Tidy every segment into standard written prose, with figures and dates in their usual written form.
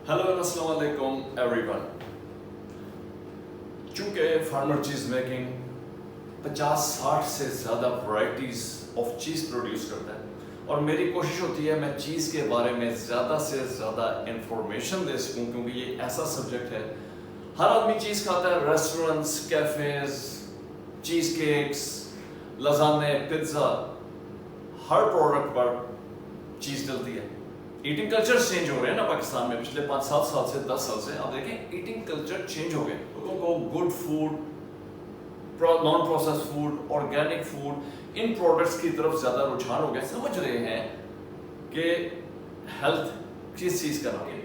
Hello अस्सलाम वालेकुम everyone. चूँकि फार्मर चीज़ मेकिंग 50-60 से ज़्यादा वैरायटीज़ ऑफ चीज़ प्रोड्यूस करता है और मेरी कोशिश होती है मैं चीज़ के बारे में ज़्यादा से ज़्यादा इंफॉर्मेशन दे सकूँ, क्योंकि ये ऐसा सब्जेक्ट है। हर आदमी चीज़ खाता है, रेस्टोरेंट्स, कैफ़ेज़, चीज़ केक्स, लज़ाने, पिज़्ज़ा, हर प्रोडक्ट पर चीज़ डलती है। ईटिंग कल्चर चेंज हो रहे हैं ना पाकिस्तान में पिछले 5-7 साल से 10 साल से। आप देखें ईटिंग कल्चर चेंज हो गए। लोगों को good food, non process food, organic food, इन प्रोडक्ट्स की तरफ ज़्यादा रुझान हो गया। समझ रहे हैं कि हेल्थ किस चीज़ का नाम है।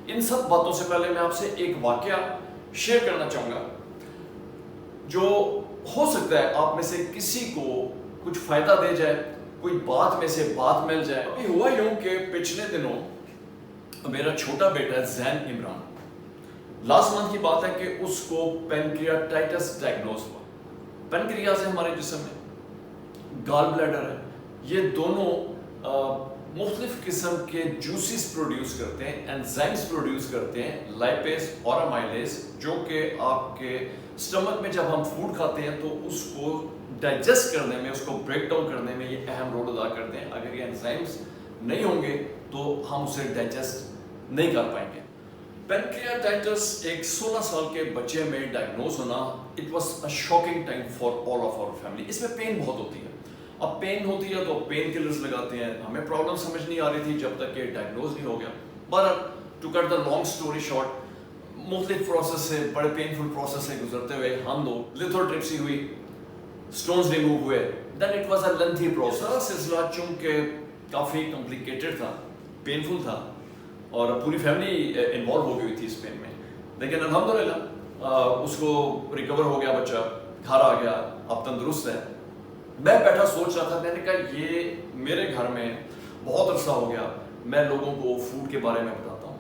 इन सब बातों से पहले मैं आपसे एक वाकया शेयर करना चाहूँगा जो हो सकता है आप में से किसी को कुछ फ़ायदा दे जाए, कोई बात में से बात मिल जाए। अभी हुआ यूं कि पिछले दिनों मेरा छोटा बेटा जैन इमरान, लास्ट मंथ की बात है कि उसको पेनक्रियाटाइटिस डायग्नोज हुआ। पेनक्रियाज है हमारे जिस्म में, गाल ब्लैडर है, ये दोनों मुख्तलिफ किस्म के जूसेस प्रोड्यूस करते हैं, एंजाइम्स प्रोड्यूस करते हैं, लाइपेज और अमाइलेज, जो कि आपके स्टमक में जब हम फूड खाते हैं तो उसको डाइजेस्ट करने में, उसको ब्रेक डाउन करने में ये अहम रोल अदा करते हैं। अगर ये एंजाइम्स नहीं होंगे तो हम उसे डाइजेस्ट नहीं कर पाएंगे। पेनक्रियाटाइटिस एक 16 साल के बच्चे में डायग्नोज होना, it was a shocking time for all of our family. इसमें पेन बहुत होती है। अब पेन होती है तो पेन किलर्स लगाते हैं। हमें प्रॉब्लम समझ नहीं आ रही थी जब तक कि डायग्नोज नहीं हो गया। But to cut the long story short, मुख्तलिफ प्रोसेस से, बड़े पेनफुल प्रोसेस से गुजरते हुए हम लोग लिथोट्रिप्सी हुई, स्टोन्स रिमूव हुए, then it was a lengthy process. सारा सिलसिला चूंकि काफ़ी कॉम्प्लिकेटेड था, पेनफुल था और पूरी फैमिली इन्वॉल्व हो गई थी इस पेन में, लेकिन अल्हम्दुलिल्लाह उसको रिकवर हो गया, बच्चा घर आ गया, अब तंदुरुस्त है। मैं बैठा सोच रहा था, मैंने कहा ये मेरे घर में बहुत अरसा हो गया मैं लोगों को फूड के बारे में बताता हूँ,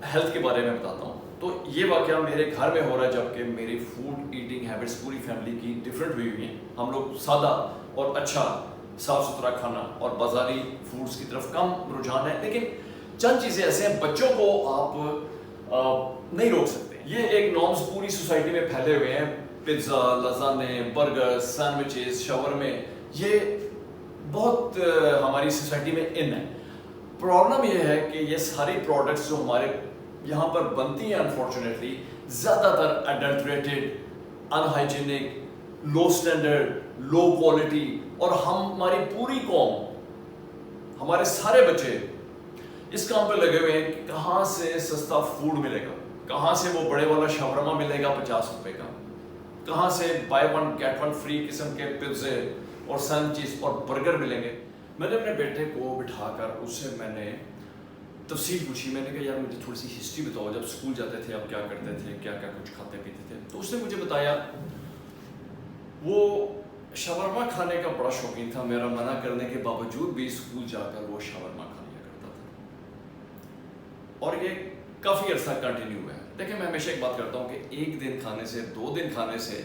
हेल्थ के बारे में बताता हूँ, तो ये वाकया मेरे घर में हो रहा है जबकि मेरी फूड ईटिंग हैबिट्स पूरी फैमिली की डिफरेंट हुई हुई हैं। हम लोग सादा और अच्छा साफ सुथरा खाना और बाजारी फूड्स की तरफ कम रुझान है, लेकिन चंद चीज़ें ऐसे हैं बच्चों को आप नहीं रोक सकते। ये एक नॉर्म्स पूरी सोसाइटी में फैले हुए हैं, पिज़्ज़ा, लज़ाने, बर्गर, सैंडविचेस, शवरमे, ये बहुत हमारी सोसाइटी में इन है। प्रॉब्लम ये है कि ये सारी प्रोडक्ट्स जो हमारे यहाँ पर बनती हैं अनफॉर्चुनेटली ज़्यादातर एडल्ट्रेटेड, अनहाइजीनिक, लो स्टैंडर्ड, लो क्वालिटी, और हमारी पूरी कौम, हमारे सारे बच्चे इस काम पे लगे हुए हैं कि कहाँ से सस्ता फूड मिलेगा, कहाँ से वो बड़े वाला शवरमा मिलेगा 50 रुपए का, कहाँ से by one get one free किस्म के पिज़्ज़े और सैंडविचेस और बर्गर मिलेंगे। मैंने अपने बेटे को बिठाकर उससे मैंने तफसील पूछी। मैंने कहा यार मुझे थोड़ी सी हिस्ट्री बताओ, जब स्कूल जाते थे आप क्या करते थे, क्या क्या कुछ खाते पीते थे। तो उसने मुझे बताया वो शवरमा खाने का बड़ा शौकीन था, मेरा मना करने के बावजूद भी स्कूल जाकर वो शवरमा खा लिया करता था और ये काफ़ी अर्सा कंटिन्यू हुआ है। देखिए मैं हमेशा एक बात करता हूँ कि एक दिन खाने से, 2 दिन खाने से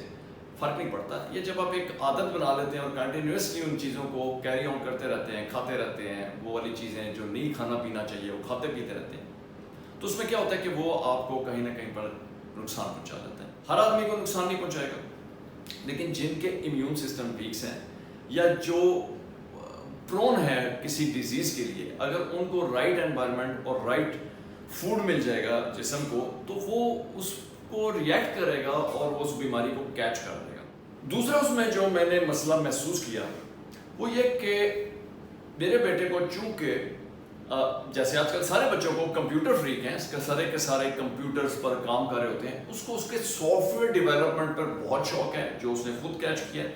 फ़र्क नहीं पड़ता। ये जब आप एक आदत बना लेते हैं और कंटिन्यूसली उन चीज़ों को कैरी ऑन करते रहते हैं, खाते रहते हैं, वो वाली चीज़ें जो नहीं खाना पीना चाहिए वो खाते पीते रहते हैं, तो उसमें क्या होता है कि वो आपको कहीं ना कहीं पर नुकसान पहुँचा देता है। हर आदमी को नुकसान नहीं पहुँचाएगा, लेकिन जिनके इम्यून सिस्टम वीक्स हैं या जो प्रोन है किसी डिजीज़ के लिए, अगर उनको राइट एनवायरनमेंट और राइट फूड मिल जाएगा जिस्म को, तो वो उसको रिएक्ट करेगा और वो उस बीमारी को कैच कर लेगा। दूसरा उसमें जो मैंने मसला महसूस किया वो ये कि मेरे बेटे को चूँकि जैसे आजकल सारे बच्चों को कंप्यूटर फ्रीक हैं, इसके सारे के सारे कंप्यूटर्स पर काम कर रहे होते हैं, उसको उसके सॉफ्टवेयर डेवलपमेंट पर बहुत शौक है जो उसने खुद कैच किया है।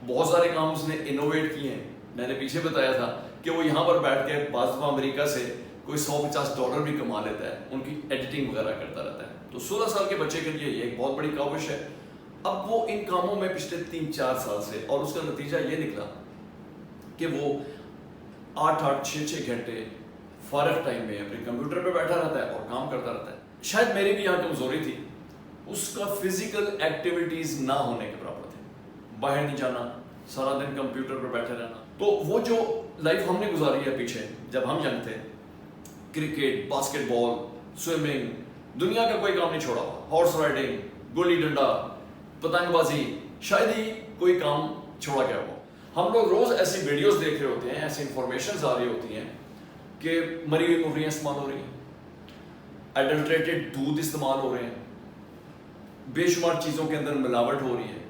बहुत सारे काम उसने इनोवेट किए हैं। मैंने पीछे बताया था कि वो यहाँ पर बैठ के बाज़ अमेरिका से कोई $150 भी कमा लेता है, उनकी एडिटिंग वगैरह करता रहता है। तो 16 साल के बच्चे के लिए ये एक बहुत बड़ी काविश है। अब वो इन कामों में पिछले 3-4 साल से, और उसका नतीजा ये निकला कि वो 8-8, 6-6 घंटे फारग टाइम में अपने कंप्यूटर पे बैठा रहता है और काम करता रहता है। शायद मेरी भी यहाँ कमज़ोरी थी, उसका फिजिकल एक्टिविटीज़ ना होने के बराबर थे। बाहर नहीं जाना, सारा दिन कंप्यूटर पर बैठे रहना। तो वो जो लाइफ हमने गुजारी है पीछे जब हम यंग थे, क्रिकेट, बास्केटबॉल, स्विमिंग, दुनिया का कोई काम नहीं छोड़ा हुआ, हॉर्स राइडिंग, गुल्ली डंडा, पतंगबाजी, शायद ही कोई काम छोड़ा गया हो। हम लोग रोज ऐसी वीडियोस देख रहे होते हैं, ऐसी इंफॉर्मेशन आ रही होती हैं कि मरी हुई मुर्गियां इस्तेमाल हो रही हैं, एडल्ट्रेटेड दूध इस्तेमाल हो रहे हैं, बेशुमार चीज़ों के अंदर मिलावट हो रही है,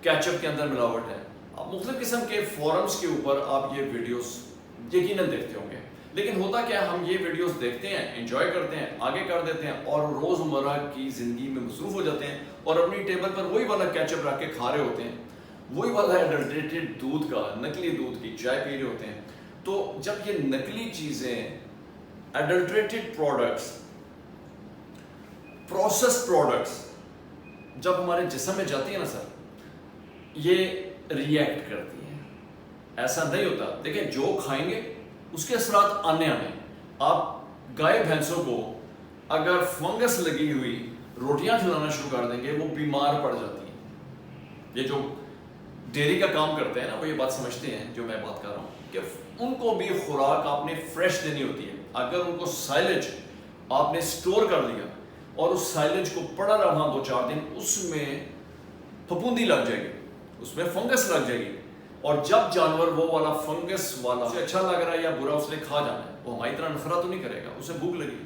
कैचअप के अंदर मिलावट है। अब मुख्तलिफ किस्म के फोरम्स के ऊपर आप ये वीडियोस यकीनन देखते होंगे, लेकिन होता क्या है, हम ये वीडियोस देखते हैं, एंजॉय करते हैं, आगे कर देते हैं और रोज़मर्रा की ज़िंदगी में मसरूफ़ हो जाते हैं और अपनी टेबल पर वही वाला कैचअप रख के खा रहे होते हैं, वही वाला एडल्ट्रेटेड दूध का, नकली दूध की चाय पी रहे होते हैं। तो जब ये नकली चीज़ें, एडल्ट्रेटेड प्रोडक्ट्स, प्रोसेस्ड प्रोडक्ट्स जब हमारे जिस्म में जाती है ना सर, ये रिएक्ट करती हैं। ऐसा नहीं होता, देखिए जो खाएंगे उसके असरात आने आप गाय भैंसों को अगर फंगस लगी हुई रोटियां खिलाना शुरू कर देंगे, वो बीमार पड़ जाती हैं। ये जो डेयरी का काम करते हैं ना, वो ये बात समझते हैं जो मैं बात कर रहा हूँ कि उनको भी खुराक आपने फ्रेश देनी होती है। अगर उनको साइलेज आपने स्टोर कर लिया और उस साइलेज को पड़ा रहा 2-4 दिन, उसमें फफूंदी लग जाएगी, उसमें फंगस लग जाएगी, और जब जानवर वो वाला फंगस वाला उसे अच्छा लग रहा है या बुरा, उसने खा जाना है। वो हमारी तरह नखरा तो नहीं करेगा, उसे भूख लगी,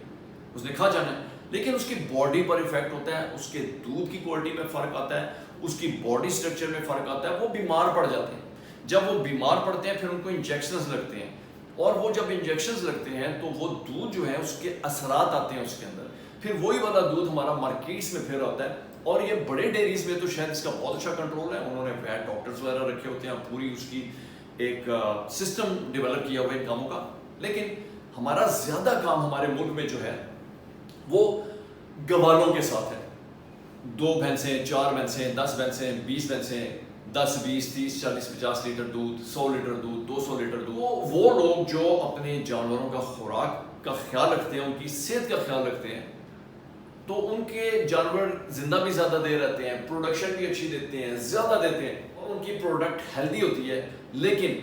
उसने खा जाना है, लेकिन उसकी बॉडी पर इफेक्ट होता है, उसके दूध की क्वालिटी में फ़र्क आता है, उसकी बॉडी स्ट्रक्चर में फ़र्क आता है, वो बीमार पड़ जाते हैं। जब वो बीमार पड़ते हैं फिर उनको इंजेक्शंस लगते हैं, और वो जब इंजेक्शंस लगते हैं तो वो दूध जो है उसके असरात आते हैं उसके अंदर, फिर वही वाला दूध हमारा मार्केट्स में फिर आता है। और ये बड़े डेयरीज में तो शायद इसका बहुत अच्छा कंट्रोल है, उन्होंने वेट डॉक्टर्स वगैरह रखे होते हैं, पूरी उसकी एक सिस्टम डेवलप किया हुआ है इन कामों का। लेकिन हमारा ज़्यादा काम हमारे मुल्क में जो है वो गवालों के साथ है। 2 भैंसें, 4 भैंसें, 10 भैंसें, 20 भैंसें, 10, 20, 30, 40, 50 लीटर दूध, 100 लीटर दूध, 200 लीटर दूध। वो लोग जो अपने जानवरों का खुराक का ख्याल रखते हैं, उनकी सेहत का ख्याल रखते हैं, तो उनके जानवर जिंदा भी ज़्यादा देर रहते हैं, प्रोडक्शन भी अच्छी देते हैं, ज़्यादा देते हैं, और उनकी प्रोडक्ट हेल्दी होती है। लेकिन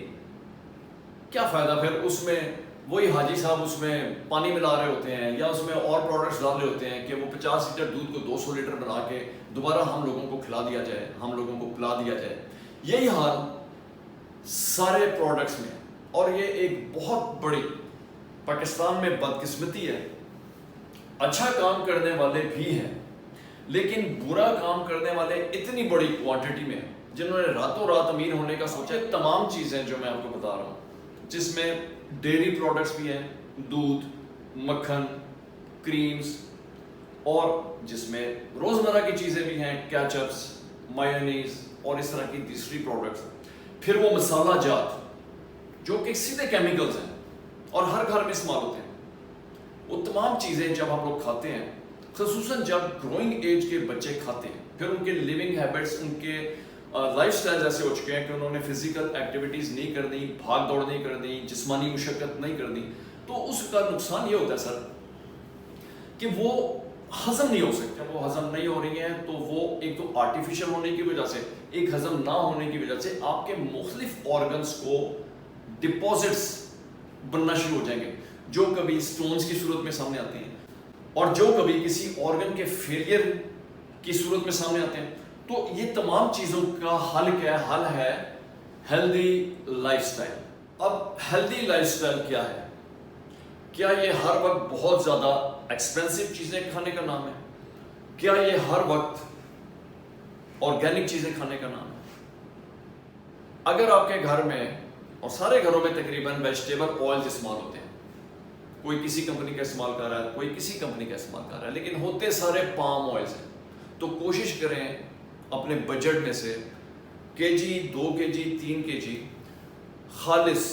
क्या फ़ायदा फिर उसमें वही हाजी साहब उसमें पानी मिला रहे होते हैं या उसमें और प्रोडक्ट्स डाल रहे होते हैं कि वो 50 लीटर दूध को 200 लीटर बना के दोबारा हम लोगों को खिला दिया जाए, हम लोगों को पिला दिया जाए। यही हाल सारे प्रोडक्ट्स में, और ये एक बहुत बड़ी पाकिस्तान में बदकिस्मती है। अच्छा काम करने वाले भी हैं, लेकिन बुरा काम करने वाले इतनी बड़ी क्वांटिटी में, जिन्होंने रातों रात अमीर होने का सोचा। तमाम चीज़ें जो मैं आपको बता रहा हूँ, जिसमें डेयरी प्रोडक्ट्स भी हैं, दूध, मक्खन, क्रीम्स, और जिसमें रोज़मर्रा की चीज़ें भी हैं, केचप्स, मायोनीज और इस तरह की तीसरी प्रोडक्ट्स। फिर वो मसाला जात जो कि सीधे केमिकल्स हैं और हर घर में इस्तेमाल होते हैं। वो तमाम चीज़ें जब हम लोग खाते हैं, ख़ुसूसन जब ग्रोइंग एज के बच्चे खाते हैं, फिर उनके लिविंग हैबिट्स, उनके लाइफ स्टाइल ऐसे हो चुके हैं कि उन्होंने फिजिकल एक्टिविटीज़ नहीं करनी, भाग दौड़ नहीं करनी, जिस्मानी मुशक्क़त नहीं करनी, तो उसका नुकसान ये होता है सर कि वो हज़म नहीं हो सकते। वो हज़म नहीं हो रही हैं तो वो एक तो आर्टिफिशियल होने की वजह से, एक हज़म ना होने की वजह से आपके मुख्तलिफ ऑर्गन्स को डिपॉजिट्स बनना शुरू हो जाएंगे, जो कभी स्टोन्स की सूरत में सामने आते हैं और जो कभी किसी ऑर्गन के फेलियर की सूरत में सामने आते हैं। तो ये तमाम चीज़ों का हल क्या है? हल है हेल्दी लाइफस्टाइल। अब हेल्दी लाइफस्टाइल क्या है? क्या ये हर वक्त बहुत ज़्यादा एक्सपेंसिव चीज़ें खाने का नाम है? क्या ये हर वक्त ऑर्गेनिक चीज़ें खाने का नाम है? अगर आपके घर में, और सारे घरों में तकरीबन वेजिटेबल ऑयल इस्तेमाल होते हैं, कोई किसी कंपनी का इस्तेमाल कर रहा है, कोई किसी कंपनी का इस्तेमाल कर रहा है, लेकिन होते सारे पाम ऑयल्स हैं, तो कोशिश करें अपने बजट में से केजी, 2 केजी, 3 केजी खालिस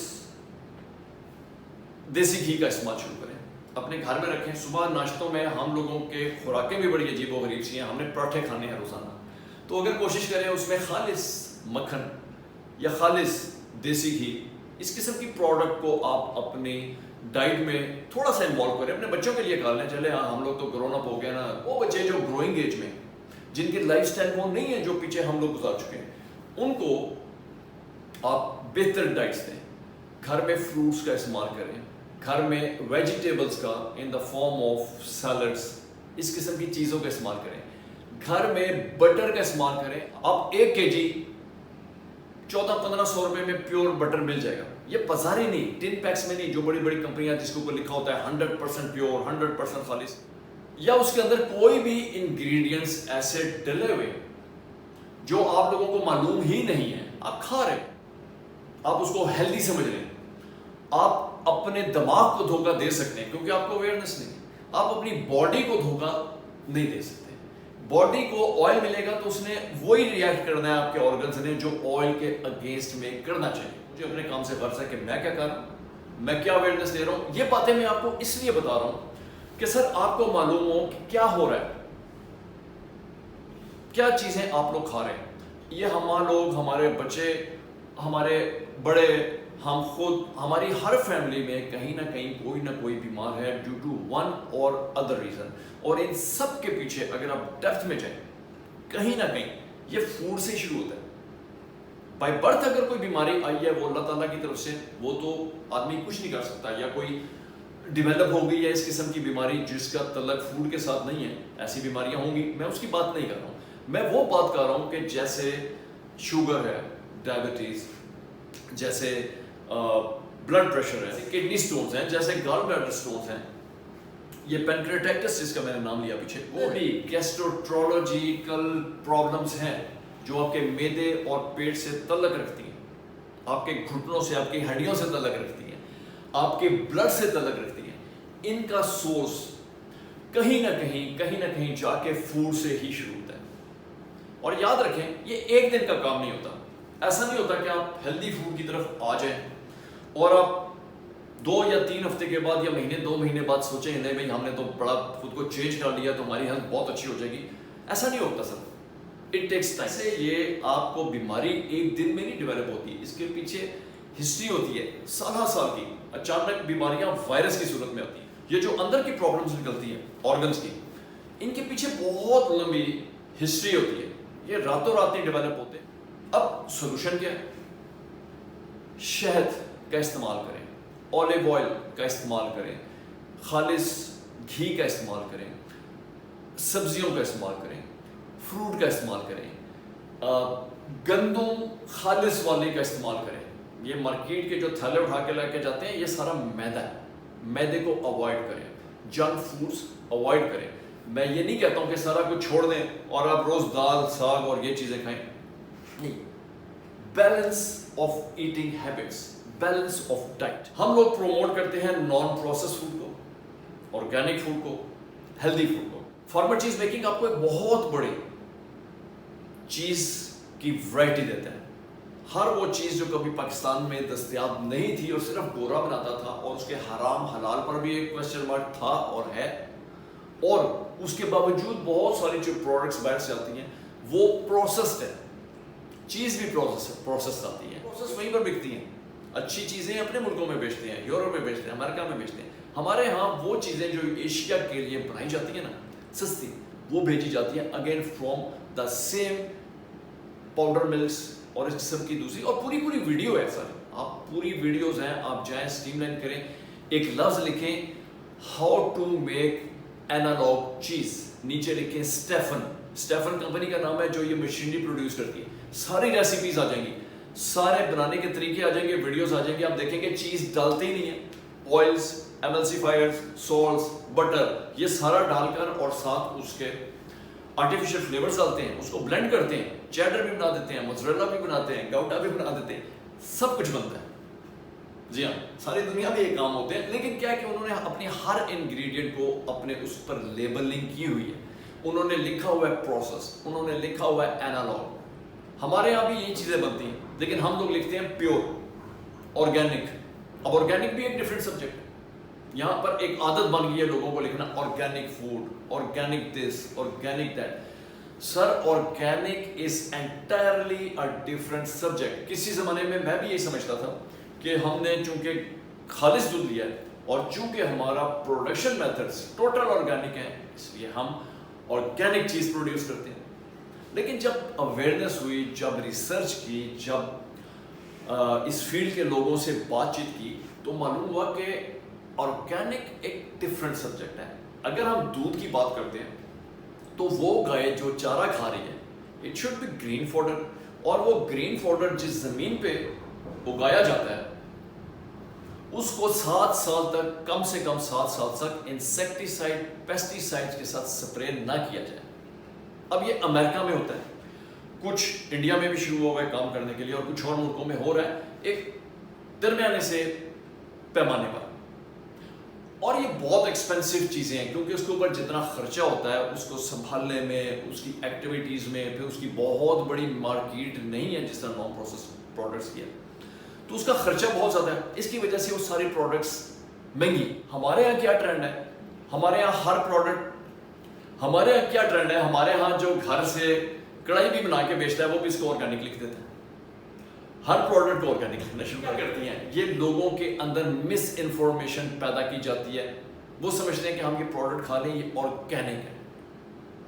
देसी घी का इस्तेमाल शुरू करें, अपने घर में रखें। सुबह नाश्तों में हम लोगों के खुराकें भी बड़ी अजीब व गरीब सी हैं, हमने पराठे खाने हैं रोज़ाना, तो अगर कोशिश करें उसमें खालिस मक्खन या खालिस देसी घी, इस किस्म की प्रोडक्ट को आप अपनी डाइट में थोड़ा सा इन्वॉल्व करें। अपने बच्चों के लिए खा लें, चले हाँ हम लोग तो ग्रोन अप हो गए ना, वो बच्चे जो ग्रोइंग एज में, जिनकी लाइफस्टाइल वो नहीं है जो पीछे हम लोग गुजार चुके हैं, उनको आप बेहतर डाइट्स दें। घर में फ्रूट्स का इस्तेमाल करें, گھر میں ویجیٹیبلز کا ان دا فارم آف سیلڈس اس قسم کی چیزوں کا استعمال کریں. گھر میں بٹر کا استعمال کریں. آپ 1 kg 1400-1500 روپے میں پیور بٹر مل جائے گا. یہ بازاری نہیں, ٹن پیکس میں نہیں, جو بڑی بڑی کمپنیاں جس کے اوپر لکھا ہوتا ہے 100% پیور 100% خالص, یا اس کے اندر کوئی بھی انگریڈینٹس ایسے ڈلے ہوئے جو آپ لوگوں کو معلوم ہی نہیں ہے, آپ کھا رہے ہیں, آپ اس کو ہیلدی سمجھ رہے ہیں. آپ اپنے دماغ کو دھوکہ دے سکتے ہیں کیونکہ آپ کو اویئرنیس نہیں ہے. آپ اپنی باڈی کو دھوکہ نہیں دے سکتے. باڈی کو آئل ملے گا تو اس نے وہی ریئیکٹ کرنا ہے آپ کے آرگنز نے جو آئل کے اگینسٹ میں کرنا چاہیے. مجھے اپنے کام سے غرض ہے کہ میں کیا کر رہا ہوں, میں کیا اویئرنیس دے رہا ہوں. یہ باتیں میں آپ کو اس لیے بتا رہا ہوں کہ سر آپ کو معلوم ہو کہ کیا ہو رہا ہے, کیا چیزیں آپ لوگ کھا رہے ہیں. یہ ہمارے لوگ, ہمارے بچے, ہمارے بڑے, ہم خود, ہماری ہر فیملی میں کہیں نہ کہیں کوئی نہ کوئی بیمار ہے ڈیو ٹو ون اور ادر ریزن. اور ان سب کے پیچھے اگر آپ ڈیپتھ میں جائیں کہیں نہ کہیں یہ فوڈ سے شروع ہوتا ہے. بائی برتھ اگر کوئی بیماری آئی ہے وہ اللہ تعالیٰ کی طرف سے, وہ تو آدمی کچھ نہیں کر سکتا, یا کوئی ڈیولپ ہو گئی ہے اس قسم کی بیماری جس کا تعلق فوڈ کے ساتھ نہیں ہے, ایسی بیماریاں ہوں گی, میں اس کی بات نہیں کر رہا ہوں. میں وہ بات کر رہا ہوں کہ جیسے شوگر ہے, ڈائبٹیز, جیسے بلڈ پریشر ہے, کڈنی سٹونز ہیں, جیسے گال بلیڈر سٹونز ہیں, یہ پینکریاٹائٹس جس کا میں نے نام لیا پیچھے, وہ بھی گیسٹروٹرولوجیکل پرابلمز ہیں جو آپ کے معدے اور پیٹ سے تعلق رکھتی ہیں, آپ کے گھٹنوں سے, آپ کی ہڈیوں سے تعلق رکھتی ہیں, آپ کے بلڈ سے تعلق رکھتی ہیں. ان کا سورس کہیں نہ کہیں جا کے فوڈ سے ہی شروع ہوتا ہے. اور یاد رکھیں یہ ایک دن کا کام نہیں ہوتا. ایسا نہیں ہوتا کہ آپ ہیلدی فوڈ کی طرف آ جائیں اور آپ 2 یا 3 ہفتے کے بعد یا مہینے 2 مہینے بعد سوچیں نہیں بھائی ہم نے تو بڑا خود کو چینج کر لیا تو ہماری ہیلتھ بہت اچھی ہو جائے گی. ایسا نہیں ہوتا سر, اٹ ٹیکس ٹائم. سے یہ آپ کو بیماری ایک دن میں نہیں ڈیولپ ہوتی, اس کے پیچھے ہسٹری ہوتی ہے سالہ سال کی. اچانک بیماریاں وائرس کی صورت میں آتی ہیں. یہ جو اندر کی پرابلمز نکلتی ہیں آرگنز کی, ان کے پیچھے بہت لمبی ہسٹری ہوتی ہے, یہ راتوں رات نہیں ڈیولپ ہوتے. اب سولوشن کیا ہے؟ شہد کا استعمال کریں, اولیو آئل کا استعمال کریں, خالص گھی کا استعمال کریں, سبزیوں کا استعمال کریں, فروٹ کا استعمال کریں, گندم خالص والی کا استعمال کریں. یہ مارکیٹ کے جو تھیلے اٹھا کے لے کے جاتے ہیں یہ سارا میدا ہے, میدے کو اوائڈ کریں, جنک فوڈس اوائڈ کریں. میں یہ نہیں کہتا ہوں کہ سارا کچھ چھوڑ دیں اور آپ روز دال ساگ اور یہ چیزیں کھائیں, نہیں. Balance of eating habits, balance of diet. ہم لوگ پروموٹ کرتے ہیں نان پروسیس فوڈ کو, آرگینک فوڈ کو, ہیلدی فوڈ کو. فارمر چیز میکنگ آپ کو ایک بہت بڑی چیز کی ورائٹی دیتا ہے. ہر وہ چیز جو کبھی پاکستان میں دستیاب نہیں تھی اور صرف گورا بناتا تھا, اور اس کے حرام حلال پر بھی ایک کوسچن مارک تھا اور ہے, اور اس کے باوجود بہت ساری جو پروڈکٹس باہر سے آتی ہیں وہ پروسیسڈ ہے. چیز بھی پروسیس آتی ہے, پروسیس وہیں پر بکتی ہیں. اچھی چیزیں اپنے ملکوں میں بیچتے ہیں, یورپ میں بیچتے ہیں, امریکہ میں بیچتے ہیں. ہمارے ہاں وہ چیزیں جو ایشیا کے لیے بنائی جاتی ہیں نا سستی, وہ بھیجی جاتی ہیں again from the same powder milks اور اس قسم کی دوسری. اور پوری ویڈیو ہے سر, آپ پوری ویڈیوز ہیں, آپ جائیں اسٹریم لائن کریں, ایک لفظ لکھیں ہاؤ ٹو میک اینالاگ چیز, نیچے لکھیں اسٹیفن کمپنی کا نام ہے جو یہ مشینری پروڈیوس کرتی ہے. ساری ریسیپیز آ جائیں گی, سارے بنانے کے طریقے آ جائیں گے, ویڈیوز آ جائیں گے. آپ دیکھیں گے چیز ڈالتے ہی نہیں ہیں, آئلس, ایملسیفائرز, سالٹس, بٹر, یہ سارا ڈال کر اور ساتھ اس کے آرٹیفیشل فلیورز ڈالتے ہیں, اس کو بلینڈ کرتے ہیں, چیڈر بھی بنا دیتے ہیں, موزریلا بھی بناتے ہیں, گاؤٹا بھی بنا دیتے ہیں, سب کچھ بنتا ہے. جی ہاں, ساری دنیا میں یہ کام ہوتے ہیں. لیکن کیا کہ انہوں نے اپنی ہر انگریڈینٹ کو اپنے اس پر لیبلنگ کی ہوئی ہے, انہوں نے لکھا ہوا ہے پروسیس, انہوں نے لکھا ہوا ہے اینالاگ. ہمارے یہاں بھی یہ چیزیں بنتی ہیں لیکن ہم لوگ لکھتے ہیں پیور, آرگینک. اب آرگینک بھی ایک ڈفرینٹ سبجیکٹ ہے. یہاں پر ایک عادت بن گئی ہے لوگوں کو لکھنا organic food, organic this, organic that. Sir organic is entirely a different subject. کسی زمانے میں بھی یہی سمجھتا تھا کہ ہم نے چونکہ خالص دودھ لیا ہے اور چونکہ ہمارا پروڈکشن میتھڈس ٹوٹل آرگینک ہیں اس لیے ہم آرگینک چیز پروڈیوس کرتے ہیں. لیکن جب اویئرنیس ہوئی, جب ریسرچ کی, جب اس فیلڈ کے لوگوں سے بات چیت کی تو معلوم ہوا کہ آرگینک ایک ڈفرینٹ سبجیکٹ ہے. اگر ہم دودھ کی بات کرتے ہیں تو وہ گائے جو چارہ کھا رہی ہے it should be green fodder, اور وہ گرین فوڈر جس زمین پہ اگایا جاتا ہے اس کو 7 سال تک, کم سے کم 7 سال تک انسیکٹیسائڈ پیسٹی سائڈ کے ساتھ سپرے نہ کیا جائے. اب یہ امریکہ میں ہوتا ہے, کچھ انڈیا میں بھی شروع ہو گئے کام کرنے کے لیے, اور کچھ اور ملکوں میں ہو رہا ہے ایک درمیانے سے پیمانے پر. اور یہ بہت ایکسپینسو چیزیں ہیں کیونکہ اس کے اوپر جتنا خرچہ ہوتا ہے اس کو سنبھالنے میں, اس کی ایکٹیویٹیز میں, پھر اس کی بہت بڑی مارکیٹ نہیں ہے جس طرح نان پروسیس پروڈکٹس کی ہے, تو اس کا خرچہ بہت زیادہ ہے. اس کی وجہ سے وہ ساری پروڈکٹس مہنگی. ہمارے یہاں کیا ٹرینڈ ہے, ہمارے یہاں ہر پروڈکٹ, ہمارے یہاں کیا ٹرینڈ ہے, ہمارے یہاں جو گھر سے کڑھائی بھی بنا کے بیچتا ہے وہ بھی اس کو آرگینک لکھ دیتا ہے. ہر پروڈکٹ کو آرگینک لکھنا شروع کرتی ہیں. یہ لوگوں کے اندر مس انفارمیشن پیدا کی جاتی ہے. وہ سمجھتے ہیں کہ ہم یہ پروڈکٹ کھا لیں یہ آرگینک ہے.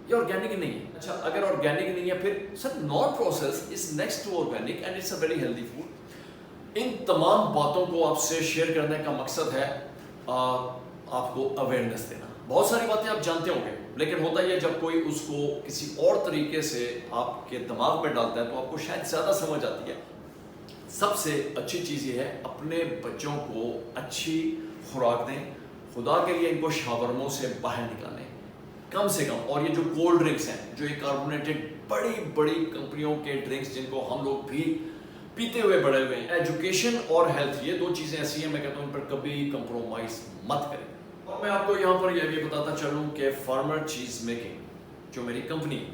یہ آرگینک نہیں ہے. اچھا اگر آرگینک نہیں ہے پھر sir non process is next to organic and it's a very healthy food. ان تمام باتوں کو آپ سے شیئر کرنے کا مقصد ہے آپ کو اویئرنیس دینا. بہت ساری باتیں آپ جانتے ہوں گے, لیکن ہوتا یہ جب کوئی اس کو کسی اور طریقے سے آپ کے دماغ میں ڈالتا ہے تو آپ کو شاید زیادہ سمجھ آتی ہے. سب سے اچھی چیز یہ ہے اپنے بچوں کو اچھی خوراک دیں. خدا کے لیے ان کو شاورموں سے باہر نکالیں کم سے کم. اور یہ جو کولڈ ڈرنکس ہیں, جو یہ کاربونیٹڈ بڑی بڑی کمپنیوں کے ڈرنکس جن کو ہم لوگ بھی پیتے ہوئے بڑے ہوئے ہیں, ایجوکیشن اور ہیلتھ یہ 2 چیزیں ایسی ہیں میں کہتا ہوں ان پر کبھی کمپرومائز مت کریں. اور میں آپ کو یہاں پر یہ بھی بتاتا چلوں کہ فارمر چیز میکنگ جو میری کمپنی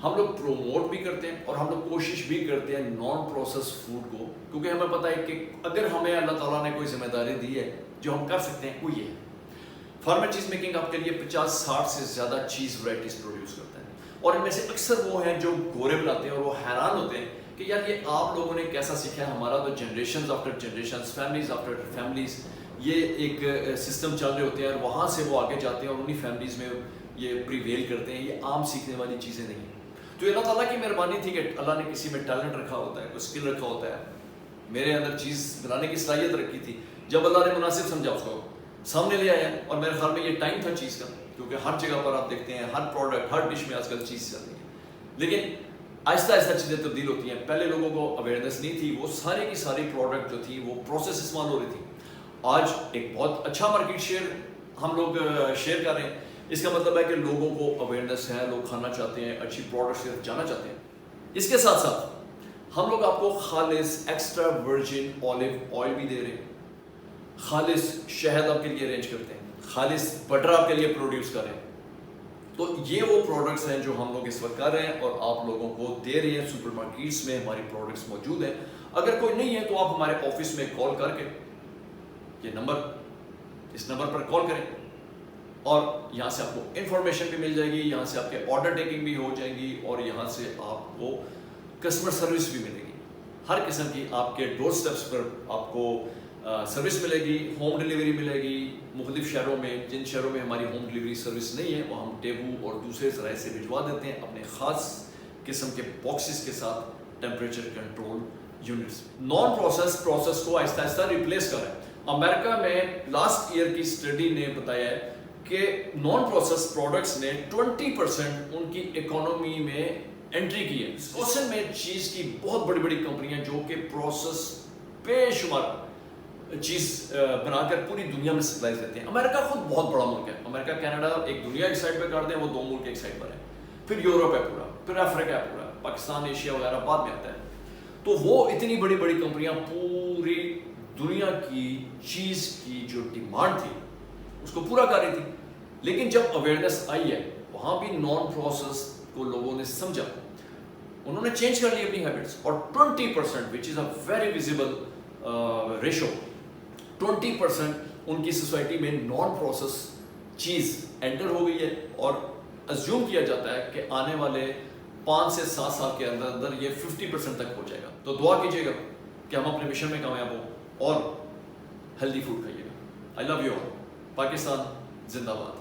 ہم لوگ پروموٹ بھی کرتے ہیں اور ہم لوگ کوشش بھی کرتے ہیں نان پروسیس فوڈ کو, کیونکہ ہمیں پتہ ہے کہ اگر ہمیں اللہ تعالیٰ نے کوئی ذمہ داری دی ہے جو ہم کر سکتے ہیں وہ یہ ہے. فارمر چیز میکنگ آپ کے لیے 50-60 سے زیادہ چیز ورائٹیز پروڈیوس کرتا ہے, اور ان میں سے اکثر وہ ہیں جو گورے بناتے ہیں اور وہ حیران ہوتے ہیں کہ یار یہ آپ لوگوں نے کیسا سیکھا ہے. ہمارا تو generations after generations, families after families یہ ایک سسٹم چل رہے ہوتے ہیں, اور وہاں سے وہ آگے جاتے ہیں اور انہی فیملیز میں یہ پریویل کرتے ہیں. یہ عام سیکھنے والی چیزیں نہیں ہیں. تو اللہ تعالیٰ کی مہربانی تھی کہ اللہ نے کسی میں ٹیلنٹ رکھا ہوتا ہے, کوئی اسکل رکھا ہوتا ہے. میرے اندر چیز بنانے کی صلاحیت رکھی تھی, جب اللہ نے مناسب سمجھا اس کو سامنے لے آیا. اور میرے خیال میں یہ ٹائم تھا چیز کا, کیونکہ ہر جگہ پر آپ دیکھتے ہیں ہر پروڈکٹ ہر ڈش میں آج کل چیز چل رہی ہے. لیکن آہستہ آہستہ چیزیں تبدیل ہوتی ہیں. پہلے لوگوں کو اویئرنیس نہیں تھی, وہ سارے کی ساری پروڈکٹ جو تھی وہ پروسیس استعمال ہو رہی تھی. آج ایک بہت اچھا مارکیٹ شیئر ہم لوگ شیئر کر رہے ہیں. اس کا مطلب ہے کہ لوگوں کو اویئرنیس ہے, لوگ کھانا چاہتے ہیں, اچھی پروڈکٹس کی طرف جانا چاہتے ہیں. اس کے ساتھ ساتھ ہم لوگ آپ کو خالص ایکسٹرا ورجن اولیو آئل بھی دے رہے ہیں, خالص شہد آپ کے لیے ارینج کرتے ہیں, خالص بٹر آپ کے لیے پروڈیوس کر رہے ہیں. تو یہ وہ پروڈکٹس ہیں جو ہم لوگ اس وقت کر رہے ہیں اور آپ لوگوں کو دے رہے ہیں. سپر مارکیٹس میں ہماری پروڈکٹس موجود ہیں. اگر کوئی نہیں ہے تو آپ ہمارے آفس میں کال کر کے یہ نمبر, اس نمبر پر کال کریں, اور یہاں سے آپ کو انفارمیشن بھی مل جائے گی, یہاں سے آپ کے آرڈر ٹیکنگ بھی ہو جائیں گی, اور یہاں سے آپ کو کسٹمر سروس بھی ملے گی. ہر قسم کی آپ کے ڈور سٹیپس پر آپ کو سروس ملے گی, ہوم ڈیلیوری ملے گی. مختلف شہروں میں, جن شہروں میں ہماری ہوم ڈیلیوری سروس نہیں ہے, وہ ہم ٹیبو اور دوسرے ذرائع سے بھجوا دیتے ہیں اپنے خاص قسم کے باکسز کے ساتھ temperature control units. Naan process کو آہستہ آہستہ ریپلیس کر رہا ہے. امریکہ میں لاسٹ ایئر کی اسٹڈی نے بتایا ہے کہ نان پروسیس پروڈکٹس نے 20% ان کی اکانومی میں انٹری کی ہے. اسکوسن میں چیز کی بہت بڑی بڑی کمپنیاں جو کہ پروسیس بے شمار چیز بنا کر پوری دنیا میں سپلائی دیتے ہیں. امریکہ خود بہت بڑا ملک ہے. امریکہ کینیڈا ایک دنیا ایک سائڈ پہ کر دیں, وہ 2 ملک ایک سائڈ پر ہیں. پھر یورپ ہے پورا, پھر افریقہ ہے پورا, پاکستان ایشیا وغیرہ بعد میں آتا ہے. تو وہ اتنی بڑی بڑی کمپنیاں پوری دنیا کی چیز کی جو ڈیمانڈ تھی اس کو پورا کر رہی تھی. لیکن جب اویئرنیس آئی ہے وہاں بھی نان پروسیس کو لوگوں نے سمجھا, انہوں نے چینج کر لی اپنی ہیبٹس, اور 20% وچ از اے ویری ویزیبل ریشو, 20% ان کی سوسائٹی میں نان پروسیس چیز انٹر ہو گئی ہے. اور ازیوم کیا جاتا ہے کہ آنے والے 5 سے 7 سال کے اندر اندر یہ 50% تک ہو جائے گا. تو دعا کیجیے گا کہ ہم اپنے مشن میں کامیاب ہوں اور ہیلدی فوڈ کھائیے گا. آئی لو یو آل. پاکستان زندہ باد.